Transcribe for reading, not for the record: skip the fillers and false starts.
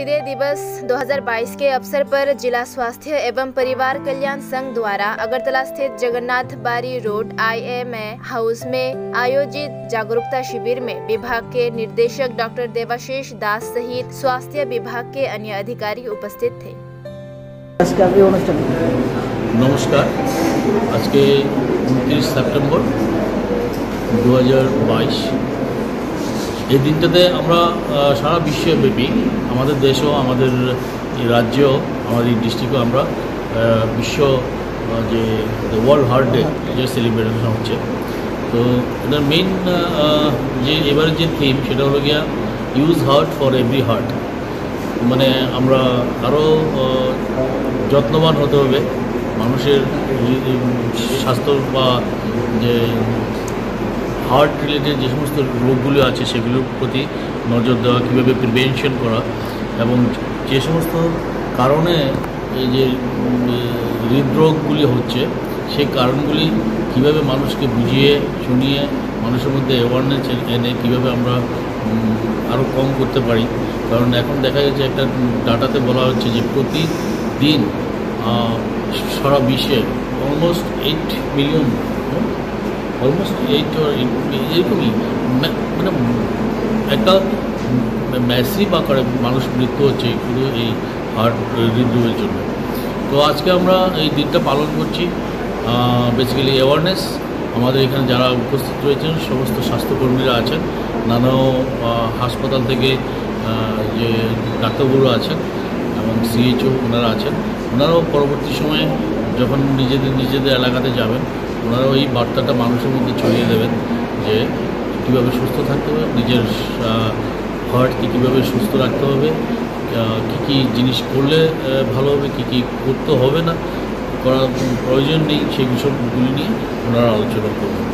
हृदय दिवस 2022 के अवसर पर जिला स्वास्थ्य एवं परिवार कल्याण संघ द्वारा अगरतला स्थित जगन्नाथ बारी रोड IMA हाउस में आयोजित जागरूकता शिविर में विभाग के निर्देशक डॉक्टर देवाशीष दास सहित स्वास्थ्य विभाग के अन्य अधिकारी उपस्थित थे। नमस्कार, आज के 29 सेप्टेम्बर 2022 এই দিনটাতে আমরা সারা বিশ্বব্যাপী আমাদের দেশও আমাদের রাজ্যেও আমাদের ডিস্ট্রিক্টও আমরা বিশ্ব যে ওয়ার্ল্ড হার্ট ডে যে সেলিব্রেশন হচ্ছে। তো এটার মেইন যে এবারের যে থিম সেটা হলো গিয়া use heart for every heart, মানে আমরা আরও যত্নবান হতে হবে মানুষের স্বাস্থ্য বা যে হার্ট রিলেটেড যে সমস্ত রোগগুলো আছে সেগুলোর প্রতি নজর দেওয়া, কীভাবে প্রিভেনশন করা এবং যে সমস্ত কারণে এই যে হৃদরোগগুলি হচ্ছে সেই কারণগুলি কীভাবে মানুষকে বুঝিয়ে শুনিয়ে মানুষের মধ্যে অ্যাওয়ারনেস এনে কীভাবে আমরা আরও কম করতে পারি। কারণ এখন দেখা যাচ্ছে একটা ডাটাতে বলা হচ্ছে যে প্রতিদিন সারা বিশ্বে অলমোস্ট 8 মিলিয়ন এরকমই মানে একটা ম্যাসিভ আকারে মানুষ মৃত্যু হচ্ছে শুধু এই হার্ট হৃদরোগের জন্য। তো আজকে আমরা এই দিনটা পালন করছি বেসিক্যালি অ্যাওয়ারনেস। আমাদের এখানে যারা উপস্থিত রয়েছেন সমস্ত স্বাস্থ্যকর্মীরা আছেন, নানা হাসপাতাল থেকে যে ডাক্তারবাবুরা আছেন এবং CHO ওনারা আছেন, ওনারাও পরবর্তী সময়ে যখন নিজেদের এলাকাতে যাবেন ওনারাও এই বার্তাটা মানুষের মধ্যে ছড়িয়ে দেবেন যে কীভাবে সুস্থ থাকতে হবে, নিজের হার্টকে কীভাবে সুস্থ রাখতে হবে, কী কী জিনিস করলে ভালো হবে, কী কী করতে হবে না, করার প্রয়োজন নেই, সেই বিষয়গুলি নিয়ে ওনারা আলোচনা করবেন।